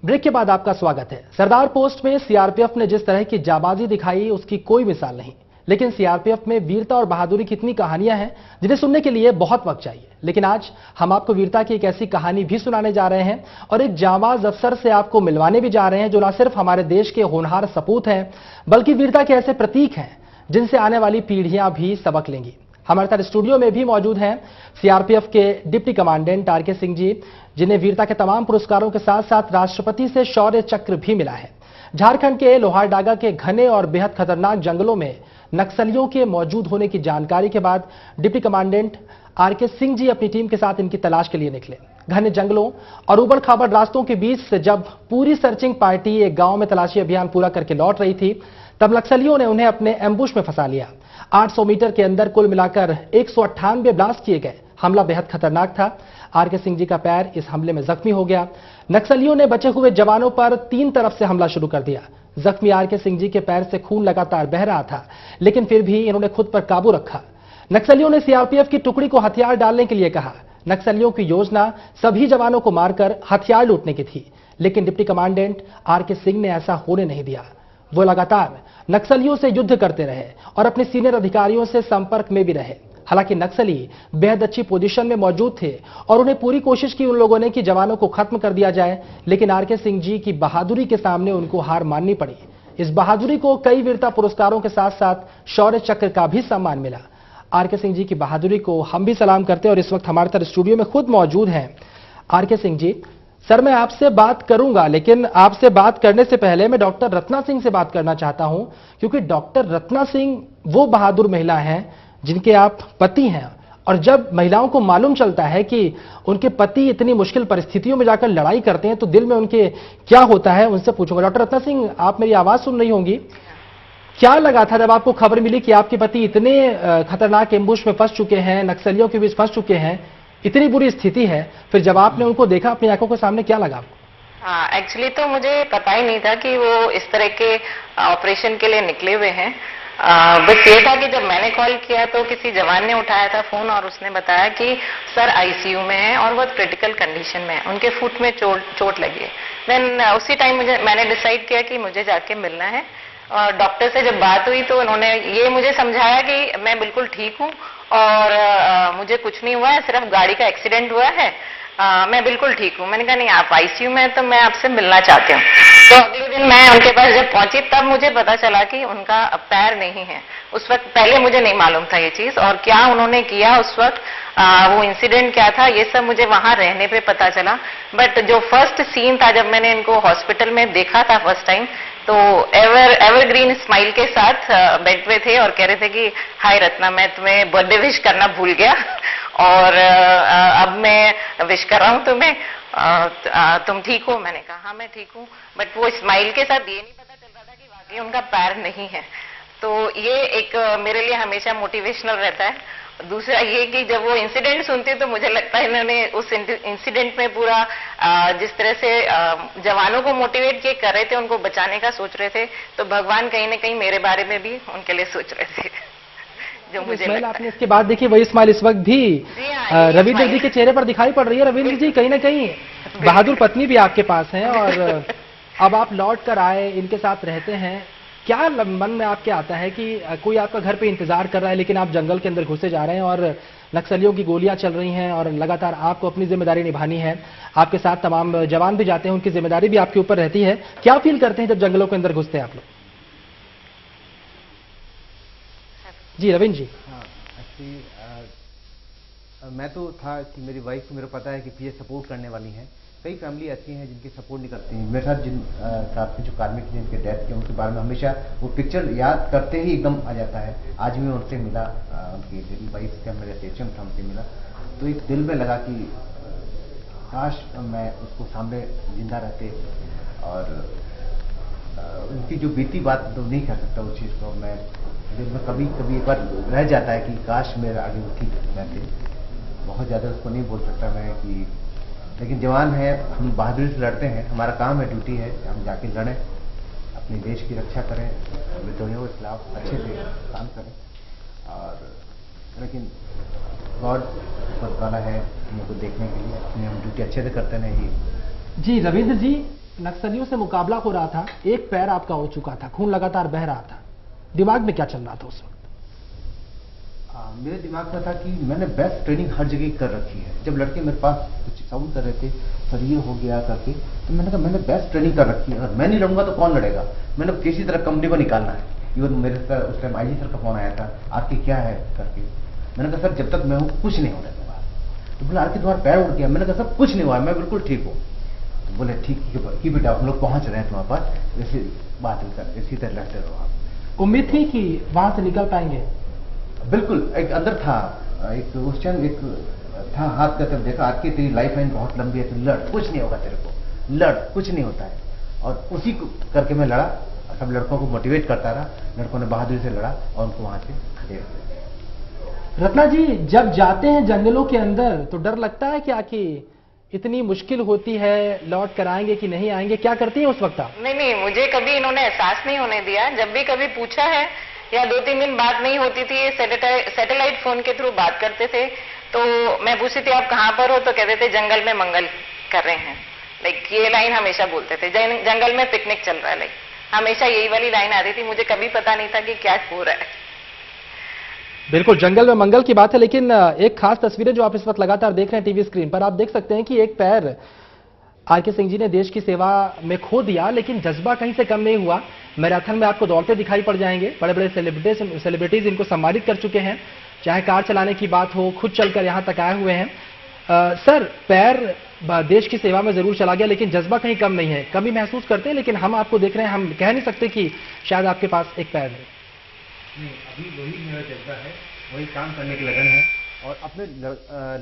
Break के बाद आपका स्वागत है। सरदार पोस्ट में सीआरपीएफ ने जिस तरह की जाबाजी दिखाई उसकी कोई मिसाल नहीं, लेकिन सीआरपीएफ में वीरता और बहादुरी की इतनी कहानियां हैं जिन्हें सुनने के लिए बहुत वक्त चाहिए। लेकिन आज हम आपको वीरता की एक ऐसी कहानी भी सुनाने जा रहे हैं और एक जांबाज अफसर से आपको मिलवाने भी जा रहे हैं जो न सिर्फ हमारे देश के होनहार सपूत हैं बल्कि वीरता के ऐसे प्रतीक हैं जिनसे आने वाली पीढ़ियां भी सबक लेंगी। हमारे साथ स्टूडियो में भी मौजूद हैं सीआरपीएफ के deputy commandant R K Singh ji, जिन्हें वीरता के तमाम पुरस्कारों के साथ साथ राष्ट्रपति से शौर्य चक्र भी मिला है। झारखंड के लोहारडागा के घने और बेहद खतरनाक जंगलों में नक्सलियों के मौजूद होने की जानकारी के बाद deputy commandant R K Singh ji अपनी टीम के साथ इनकी तलाश के लिए निकले। घने जंगलों और उबड़ खाबड़ रास्तों के बीच से जब पूरी सर्चिंग पार्टी एक गांव में तलाशी अभियान पूरा करके लौट रही थी, तब नक्सलियों ने उन्हें अपने एम्बुश में फंसा लिया। 800 मीटर के अंदर कुल मिलाकर 198 ब्लास्ट किए गए। हमला बेहद खतरनाक था। आरके सिंह जी का पैर इस हमले में जख्मी हो गया। नक्सलियों ने बचे हुए जवानों पर 3 तरफ से हमला शुरू कर दिया। जख्मी आरके सिंह जी के पैर से खून लगातार बह रहा था, लेकिन फिर भी इन्होंने खुद पर काबू रखा। नक्सलियों ने सीआरपीएफ की टुकड़ी को हथियार डालने के लिए कहा। नक्सलियों की योजना सभी जवानों को मारकर हथियार लूटने की थी, लेकिन डिप्टी कमांडेंट आरके सिंह ने ऐसा होने नहीं दिया। वो लगातार नक्सलियों से युद्ध करते रहे और अपने सीनियर अधिकारियों से संपर्क में भी रहे। हालांकि नक्सली बेहद अच्छी पोजीशन में मौजूद थे और उन्हें पूरी कोशिश की उन लोगों ने कि जवानों को खत्म कर दिया जाए, लेकिन आरके सिंह जी की बहादुरी के सामने उनको हार माननी पड़ी। इस बहादुरी को कई वीरता पुरस्कारों के साथ साथ शौर्य चक्र का भी सम्मान मिला। आरके सिंह जी की बहादुरी को हम भी सलाम करते हैं और इस वक्त हमारे साथ स्टूडियो में खुद मौजूद हैं आरके सिंह जी। सर, मैं आपसे बात करूंगा, लेकिन आपसे बात करने से पहले मैं डॉक्टर रत्ना सिंह से बात करना चाहता हूं, क्योंकि डॉक्टर रत्ना सिंह वो बहादुर महिला हैं जिनके आप पति हैं। और जब महिलाओं को मालूम चलता है कि उनके पति इतनी मुश्किल परिस्थितियों में जाकर लड़ाई करते हैं तो दिल में उनके क्या होता है, उनसे पूछूंगा। डॉक्टर रत्ना सिंह, आप मेरी आवाज सुन रही होंगी। क्या लगा था जब आपको खबर मिली कि आपके पति इतने खतरनाक एम्बुश में फंस चुके हैं, नक्सलियों के बीच फंस चुके हैं, इतनी बुरी स्थिति है, फिर जब आपने उनको देखा अपनी आंखों के सामने, क्या लगा आपको? हाँ, एक्चुअली तो मुझे पता ही नहीं था कि वो इस तरह के ऑपरेशन के लिए निकले हुए हैं। बस ये था कि जब मैंने कॉल किया तो किसी जवान ने उठाया था फोन और उसने बताया कि सर आईसीयू में है और बहुत क्रिटिकल कंडीशन में है, उनके फुट में चोट लगी है। देन उसी टाइम मैंने डिसाइड किया कि मुझे जाके मिलना है। और डॉक्टर से जब बात हुई तो उन्होंने ये मुझे समझाया कि मैं बिल्कुल ठीक हूँ और मुझे कुछ नहीं हुआ है, सिर्फ गाड़ी का एक्सीडेंट हुआ है, मैं बिल्कुल ठीक हूँ। मैंने कहा नहीं, आप आईसीयू में हैं तो मैं आपसे मिलना चाहती हूँ। तो अगले दिन मैं उनके पास जब पहुंची तब मुझे पता चला कि उनका पैर नहीं है। उस वक्त पहले मुझे नहीं मालूम था ये चीज, और क्या उन्होंने किया उस वक्त, वो इंसिडेंट क्या था, ये सब मुझे वहां रहने पे पता चला। बट जो फर्स्ट सीन था जब मैंने इनको हॉस्पिटल में देखा था फर्स्ट टाइम, तो एवरग्रीन स्माइल के साथ बेड पे थे और कह रहे थे कि हाय रत्ना, मैं तुम्हें बर्थडे विश करना भूल गया और अब मैं विश कर रहा हूँ तुम्हें, तुम ठीक हो? मैंने कहा हाँ मैं ठीक हूँ। बट वो स्माइल के साथ ये नहीं पता चल रहा था कि वाकई उनका पैर नहीं है। तो ये एक मेरे लिए हमेशा मोटिवेशनल रहता है। दूसरा ये कि जब वो इंसिडेंट सुनती है तो मुझे लगता है इन्होंने उस इंसिडेंट में पूरा जिस तरह से जवानों को मोटिवेट किए कर रहे थे, उनको बचाने का सोच रहे थे, तो भगवान कहीं ना कहीं मेरे बारे में भी उनके लिए सोच रहे थे। जो मुझे स्माइल आपने इसके बाद देखी, वही स्माइल इस वक्त भी रविंद्र जी के चेहरे पर दिखाई पड़ रही है। रविंद्र जी, कहीं ना कहीं बहादुर पत्नी भी आपके पास है और अब आप लौट कर आए, इनके साथ रहते हैं। क्या मन में आपके आता है कि कोई आपका घर पे इंतजार कर रहा है, लेकिन आप जंगल के अंदर घुसे जा रहे हैं और नक्सलियों की गोलियां चल रही हैं और लगातार आपको अपनी जिम्मेदारी निभानी है, आपके साथ तमाम जवान भी जाते हैं, उनकी जिम्मेदारी भी आपके ऊपर रहती है। क्या फील करते हैं जब जंगलों के अंदर घुसते हैं आप लोग? जी रविंद्र जी। हाँ, एक्चुअली मैं तो था कि मेरी वाइफ को मेरा पता है कि पीछे सपोर्ट करने वाली हैं। कई फैमिली ऐसी हैं जिनकी सपोर्ट नहीं करती हैं। मेरे साथ जिन साथ के जो कार्मिक जिनके डेथ के, उनके बारे में हमेशा वो पिक्चर याद करते ही एकदम आ जाता है। आज भी मैं उनसे मिला, उनकी वाइफ का मेरा स्टेशन था, उनसे मिला तो एक दिल में लगा कि काश मैं उसको सामने जिंदा रहते। और उनकी जो बीती बात तो नहीं कर सकता उस चीज़ को। मैं दिल में कभी कभी एक बार रह जाता है कि काश मेरे आगे वो ठीक रहते। बहुत ज़्यादा उसको नहीं बोल सकता मैं कि, लेकिन जवान है, हम बहादुरी से लड़ते हैं, हमारा काम है, ड्यूटी है, हम जाके लड़ें, अपने देश की रक्षा करें, विद्रोहियों के खिलाफ अच्छे से काम करें। और लेकिन गॉड वाला है हमको देखने के लिए, अपनी हम ड्यूटी अच्छे से करते रहेंगे। जी रविंद्र जी, नक्सलियों से मुकाबला हो रहा था, एक पैर आपका हो चुका था, खून लगातार बह रहा था, दिमाग में क्या चल रहा था उस वक्त? मेरे दिमाग में था कि मैंने बेस्ट ट्रेनिंग हर जगह कर रखी है। जब लड़के मेरे पास कुछ साउंड कर रहे थे, सर ये हो गया करके, तो मैंने कहा मैंने बेस्ट ट्रेनिंग कर रखी है, अगर मैं नहीं लड़ूंगा तो कौन लड़ेगा। मैंने किसी तरह कंपनी को निकालना है। इवन मेरे सर उस टाइम आईजी सर का फोन आया था, आपकी क्या है करके। मैंने कहा सर जब तक मैं हूँ कुछ नहीं होने दूंगा। तो बोले आपके तुम्हारा पैर उड़ गया। मैंने कहा सब कुछ नहीं हुआ, मैं बिल्कुल ठीक हूँ। तो बोले ठीक कि बेटा हम लोग पहुंच रहे हैं तुम्हारे पास, ऐसी बात कर, इसी तरह लड़ते रहो आप। उम्मीद थी कि वहां से निकल पाएंगे? बिल्कुल, एक अंदर था, एक उस टाइम एक था हाथ का, तब देखा आपकी तेरी लाइफ लाइन बहुत लंबी है, तो लड़, कुछ नहीं होगा तेरे को, लड़, कुछ नहीं होता है। और उसी को करके मैं लड़ा, सब लड़कों को मोटिवेट करता रहा, लड़कों ने बहादुरी से लड़ा और उनको वहां से खदेड़ दिया। रत्ना जी, जब जाते हैं जंगलों के अंदर तो डर लगता है क्या कि इतनी मुश्किल होती है, लौट कर आएंगे कि नहीं आएंगे, क्या करती हैं उस वक्त आप? नहीं, मुझे कभी इन्होंने एहसास नहीं होने दिया। जब भी कभी पूछा है या 2-3 दिन बात नहीं होती थी, सैटेलाइट फोन के थ्रू बात करते थे, तो मैं पूछती थी आप कहाँ पर हो, तो कहते थे जंगल में मंगल कर रहे हैं। लाइक ये लाइन हमेशा बोलते थे, जंगल में पिकनिक चल रहा है, लाइक हमेशा यही वाली लाइन आती थी। मुझे कभी पता नहीं था कि क्या हो रहा है। बिल्कुल, जंगल में मंगल की बात है, लेकिन एक खास तस्वीरें जो आप इस वक्त लगातार देख रहे हैं टीवी स्क्रीन पर, आप देख सकते हैं कि एक पैर आरके सिंह जी ने देश की सेवा में खो दिया, लेकिन जज्बा कहीं से कम नहीं हुआ। मैराथन में आपको दौड़ते दिखाई पड़ जाएंगे, बड़े बड़े सेलिब्रिटीज इनको सम्मानित कर चुके हैं, चाहे कार चलाने की बात हो, खुद चलकर यहाँ तक आए हुए हैं। सर, पैर देश की सेवा में जरूर चला गया, लेकिन जज्बा कहीं कम नहीं है, कमी महसूस करते हैं, लेकिन हम आपको देख रहे हैं, हम कह नहीं सकते कि शायद आपके पास एक पैर है। नहीं, अभी वही मेरा जज्बा है, वही काम करने की लगन है, और अपने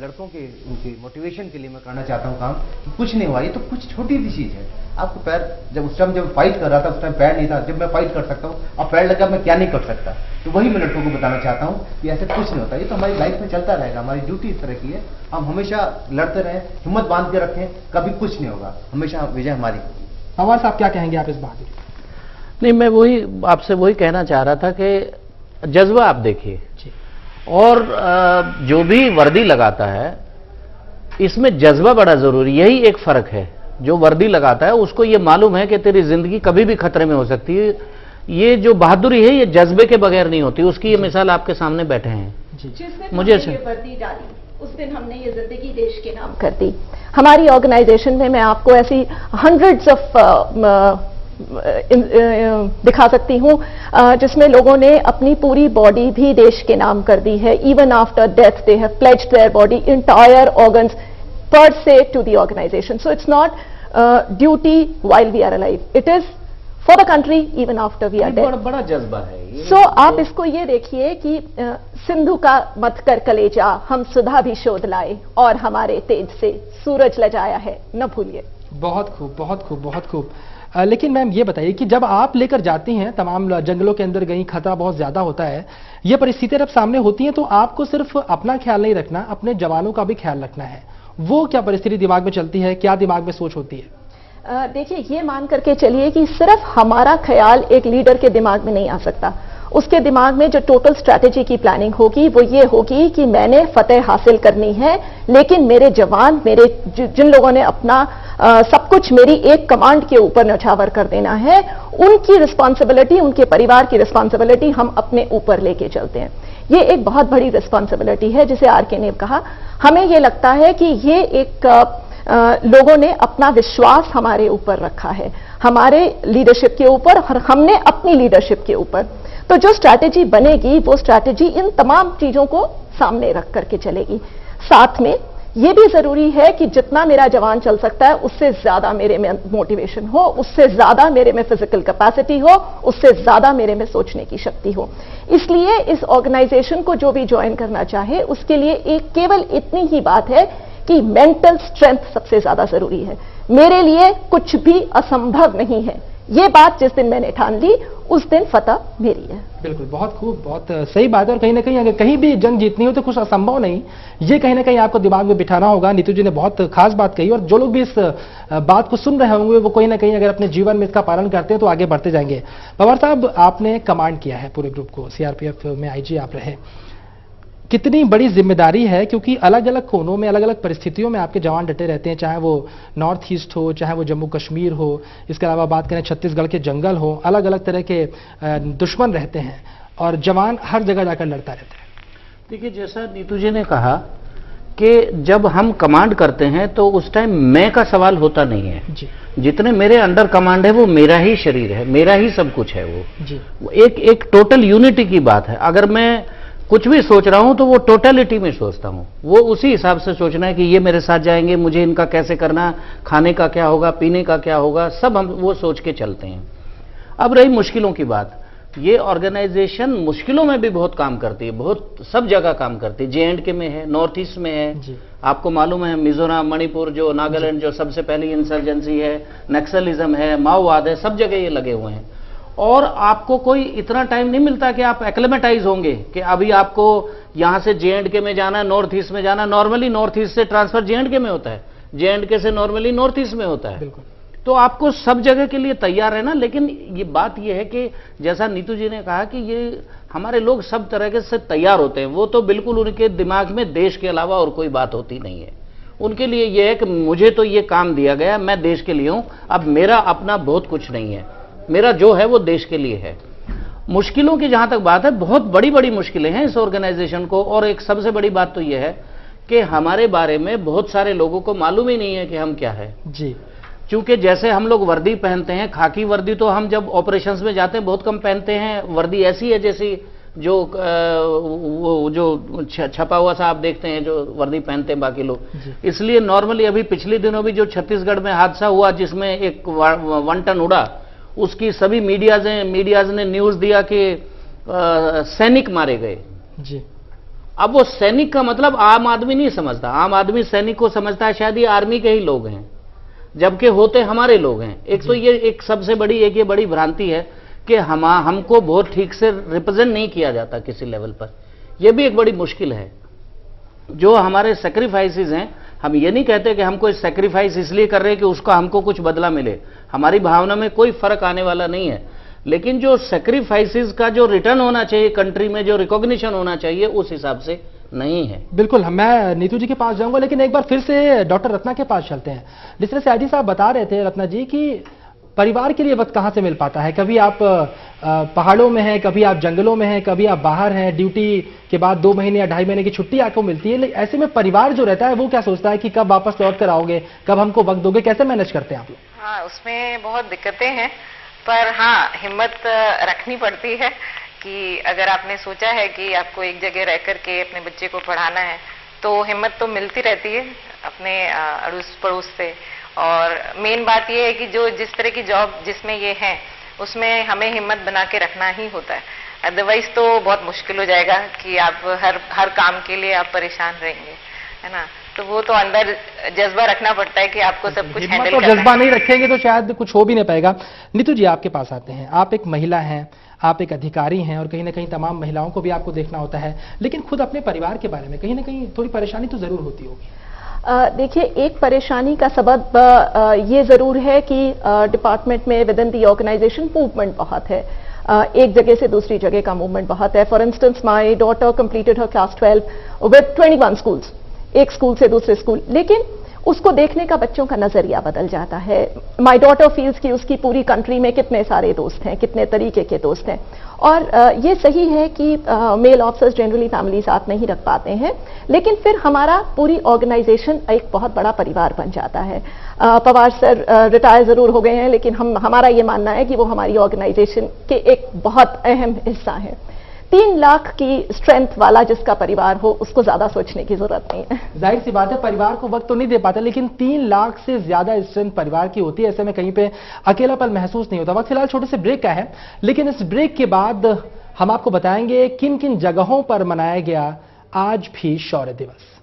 लड़कों के उनके मोटिवेशन के लिए मैं करना चाहता हूँ काम कि कुछ नहीं हुआ, ये तो कुछ छोटी सी चीज़ है। आपको पैर, जब उस टाइम जब फाइट कर रहा था उस टाइम पैर नहीं था, जब मैं फाइट कर सकता हूँ, अब पैर लगा मैं क्या नहीं कर सकता। तो वही मैं लड़कों को बताना चाहता हूँ कि ऐसे कुछ नहीं होता, ये तो हमारी लाइफ में चलता रहेगा, हमारी ड्यूटी इस तरह की है, हम हमेशा लड़ते रहें, हिम्मत बांध के रखें, कभी कुछ नहीं होगा, हमेशा विजय हमारी होगी। पवार साहब, क्या कहेंगे आप इस बहादुरी? नहीं, मैं वही आपसे वही कहना चाह रहा था कि जज्बा आप देखिए, और जो भी वर्दी लगाता है इसमें जज्बा बड़ा जरूरी, यही एक फर्क है। जो वर्दी लगाता है उसको ये मालूम है कि तेरी जिंदगी कभी भी खतरे में हो सकती है। ये जो बहादुरी है ये जज्बे के बगैर नहीं होती, उसकी ये मिसाल आपके सामने बैठे हैं। जिस दिन हमने ये वर्दी डाली उस दिन हमने ये जिंदगी देश के नाम कर दी। हमारी ऑर्गेनाइजेशन में मैं आपको ऐसी हंड्रेड्स ऑफ दिखा सकती हूँ जिसमें लोगों ने अपनी पूरी बॉडी भी देश के नाम कर दी है। Even after death they have pledged their body, entire organs per se to the organization. So it's not duty while we are alive. It is for the country even after we are dead. बड़ा जज्बा है। So आप इसको ये देखिए कि सिंधु का मत कर कलेजा, हम सुधा भी शोध लाए और हमारे तेज से सूरज लजाया है, न भूलिए। बहुत खूब, बहुत खूब, बहुत खूब। लेकिन मैम ये बताइए कि जब आप लेकर जाती हैं, तमाम जंगलों के अंदर गई, खतरा बहुत ज्यादा होता है, ये परिस्थितियां जब सामने होती हैं तो आपको सिर्फ अपना ख्याल नहीं रखना, अपने जवानों का भी ख्याल रखना है। वो क्या परिस्थिति दिमाग में चलती है, क्या दिमाग में सोच होती है? देखिए, ये मान करके चलिए कि सिर्फ हमारा ख्याल एक लीडर के दिमाग में नहीं आ सकता। उसके दिमाग में जो टोटल स्ट्रैटेजी की प्लानिंग होगी वो ये होगी कि मैंने फतेह हासिल करनी है, लेकिन मेरे जवान, मेरे जिन लोगों ने अपना सब कुछ मेरी एक कमांड के ऊपर न्यौछावर कर देना है, उनकी रिस्पॉन्सिबिलिटी, उनके परिवार की रिस्पॉन्सिबिलिटी हम अपने ऊपर लेके चलते हैं। ये एक बहुत बड़ी रिस्पॉन्सिबिलिटी है, जिसे आरके ने कहा। हमें ये लगता है कि ये एक लोगों ने अपना विश्वास हमारे ऊपर रखा है, हमारे लीडरशिप के ऊपर, और हमने अपनी लीडरशिप के ऊपर। तो जो स्ट्रैटेजी बनेगी वो स्ट्रैटेजी इन तमाम चीजों को सामने रख करके चलेगी। साथ में ये भी जरूरी है कि जितना मेरा जवान चल सकता है उससे ज्यादा मेरे में मोटिवेशन हो, उससे ज्यादा मेरे में फिजिकल कैपेसिटी हो, उससे ज्यादा मेरे में सोचने की शक्ति हो। इसलिए इस ऑर्गेनाइजेशन को जो भी ज्वाइन करना चाहे उसके लिए एक केवल इतनी ही बात है कि मेंटल स्ट्रेंथ सबसे ज्यादा जरूरी है। मेरे लिए कुछ भी असंभव नहीं है, ये बात जिस दिन मैंने ठान ली उस दिन फतह मेरी है। बिल्कुल, बहुत खूब, बहुत सही बात है। और कहीं ना कहीं अगर कहीं भी जंग जीतनी हो तो कुछ असंभव नहीं, ये कहीं ना कहीं आपको दिमाग में बिठाना होगा। नीतू जी ने बहुत खास बात कही, और जो लोग भी इस बात को सुन रहे होंगे वो कहीं ना कहीं अगर अपने जीवन में इसका पालन करते हैं तो आगे बढ़ते जाएंगे। पवार साहब, आपने कमांड किया है पूरे ग्रुप को, सीआरपीएफ में आईजी आप रहे, कितनी बड़ी जिम्मेदारी है, क्योंकि अलग अलग कोनों में अलग अलग परिस्थितियों में आपके जवान डटे रहते हैं, चाहे वो नॉर्थ ईस्ट हो, चाहे वो जम्मू कश्मीर हो, इसके अलावा बात करें छत्तीसगढ़ के जंगल हो, अलग अलग तरह के दुश्मन रहते हैं और जवान हर जगह जाकर लड़ता रहता है। देखिए, जैसा नीतू जी ने कहा कि जब हम कमांड करते हैं तो उस टाइम मैं का सवाल होता नहीं है जी। जितने मेरे अंडर कमांड है वो मेरा ही शरीर है, मेरा ही सब कुछ है। जी। वो एक टोटल यूनिटी की बात है। अगर मैं कुछ भी सोच रहा हूं तो वो टोटलिटी में सोचता हूं, वो उसी हिसाब से सोचना है कि ये मेरे साथ जाएंगे, मुझे इनका कैसे करना, खाने का क्या होगा, पीने का क्या होगा, सब हम वो सोच के चलते हैं। अब रही मुश्किलों की बात, ये ऑर्गेनाइजेशन मुश्किलों में भी बहुत काम करती है, बहुत सब जगह काम करती है। J&K में है, नॉर्थ ईस्ट में है, आपको मालूम है मिजोरम, मणिपुर, जो नागालैंड जो सबसे पहली इंसर्जेंसी है, नक्सलिज्म है, माओवाद है, सब जगह ये लगे हुए हैं। और आपको कोई इतना टाइम नहीं मिलता कि आप एक्लेमेटाइज होंगे कि अभी आपको यहां से J&K में जाना, नॉर्थ ईस्ट में जाना। नॉर्मली नॉर्थ ईस्ट से ट्रांसफर J&K में होता है, J&K से नॉर्मली नॉर्थ ईस्ट में होता है। तो आपको सब जगह के लिए तैयार रहना। लेकिन ये बात ये है कि जैसा नीतू जी ने कहा कि ये हमारे लोग सब तरह से तैयार होते हैं, वो तो बिल्कुल उनके दिमाग में देश के अलावा और कोई बात होती नहीं है। उनके लिए ये है कि मुझे तो ये काम दिया गया, मैं देश के लिए हूं, अब मेरा अपना बहुत कुछ नहीं है, मेरा जो है वो देश के लिए है। मुश्किलों की जहां तक बात है, बहुत बड़ी बड़ी मुश्किलें हैं इस ऑर्गेनाइजेशन को। और एक सबसे बड़ी बात तो यह है कि हमारे बारे में बहुत सारे लोगों को मालूम ही नहीं है कि हम क्या है जी। क्योंकि जैसे हम लोग वर्दी पहनते हैं, खाकी वर्दी तो हम जब ऑपरेशंस में जाते हैं बहुत कम पहनते हैं। वर्दी ऐसी है जैसी जो वो जो छपा हुआ सा आप देखते हैं जो वर्दी पहनते हैं बाकी लोग। इसलिए नॉर्मली अभी पिछले दिनों भी जो छत्तीसगढ़ में हादसा हुआ जिसमें एक 1 टन उड़ा, उसकी सभी मीडियाज ने न्यूज दिया कि सैनिक मारे गए जी। अब वो सैनिक का मतलब आम आदमी नहीं समझता। आम आदमी सैनिक को समझता है शायद ये आर्मी के ही लोग हैं, जबकि होते हमारे लोग हैं। एक तो ये एक सबसे बड़ी ये बड़ी भ्रांति है कि हमको बहुत ठीक से रिप्रेजेंट नहीं किया जाता किसी लेवल पर। यह भी एक बड़ी मुश्किल है। जो हमारे सेक्रीफाइसेस हैं, हम ये नहीं कहते कि हम कोई सेक्रीफाइस इसलिए कर रहे हैं कि उसका हमको कुछ बदला मिले, हमारी भावना में कोई फर्क आने वाला नहीं है। लेकिन जो सेक्रीफाइसेस का जो रिटर्न होना चाहिए कंट्री में, जो रिकॉग्निशन होना चाहिए, उस हिसाब से नहीं है। बिल्कुल, मैं नीतू जी के पास जाऊंगा, लेकिन एक बार फिर से डॉक्टर रत्ना के पास चलते हैं। जिस तरह से आईजी साहब बता रहे थे रत्ना जी कि परिवार के लिए वक्त कहां से मिल पाता है। कभी आप पहाड़ों में हैं, कभी आप जंगलों में हैं, कभी आप बाहर हैं, ड्यूटी के बाद 2 महीने या 2.5 महीने की छुट्टी आपको मिलती है। ऐसे में परिवार जो रहता है वो क्या सोचता है कि कब वापस लौट कर आओगे, कब हमको वक्त दोगे, कैसे मैनेज करते हैं आप लोग? हाँ, उसमें बहुत दिक्कतें हैं, पर हाँ हिम्मत रखनी पड़ती है कि अगर आपने सोचा है कि आपको एक जगह रह करके अपने बच्चे को पढ़ाना है तो हिम्मत तो मिलती रहती है अपने अड़ोस पड़ोस से। और मेन बात यह है कि जो जिस तरह की जॉब जिसमें ये है उसमें हमें हिम्मत बना के रखना ही होता है, अदरवाइज तो बहुत मुश्किल हो जाएगा कि आप हर काम के लिए आप परेशान रहेंगे, है ना। तो वो तो अंदर जज्बा रखना पड़ता है कि आपको सब कुछ हैंडल करना है। जज्बा नहीं रखेंगे तो शायद कुछ हो भी नहीं पाएगा। नीतू जी, आपके पास आते हैं। आप एक महिला हैं, आप एक अधिकारी हैं और कहीं ना कहीं तमाम महिलाओं को भी आपको देखना होता है, लेकिन खुद अपने परिवार के बारे में कहीं ना कहीं थोड़ी परेशानी तो जरूर होती होगी। देखिए, एक परेशानी का सबब ये जरूर है कि डिपार्टमेंट में within the organisation movement बहुत है, एक जगह से दूसरी जगह का मूवमेंट बहुत है। For instance, my daughter completed her class 12 with 21 schools, एक स्कूल से दूसरे स्कूल, लेकिन उसको देखने का बच्चों का नजरिया बदल जाता है। माय डॉटर फील्स कि उसकी पूरी कंट्री में कितने सारे दोस्त हैं, कितने तरीके के दोस्त हैं। और ये सही है कि मेल ऑफिसर्स जनरली फैमिली साथ नहीं रख पाते हैं, लेकिन फिर हमारा पूरी ऑर्गेनाइजेशन एक बहुत बड़ा परिवार बन जाता है। पवार सर रिटायर जरूर हो गए हैं, लेकिन हमारा ये मानना है कि वो हमारी ऑर्गेनाइजेशन के एक बहुत अहम हिस्सा है। 3 लाख की स्ट्रेंथ वाला जिसका परिवार हो उसको ज्यादा सोचने की जरूरत नहीं है। जाहिर सी बात है, परिवार को वक्त तो नहीं दे पाता, लेकिन 3 लाख से ज्यादा स्ट्रेंथ परिवार की होती है। ऐसे में कहीं पे अकेलापन महसूस नहीं होता। वक्त फिलहाल छोटे से ब्रेक का है, लेकिन इस ब्रेक के बाद हम आपको बताएंगे किन किन जगहों पर मनाया गया आज भी शौर्य दिवस।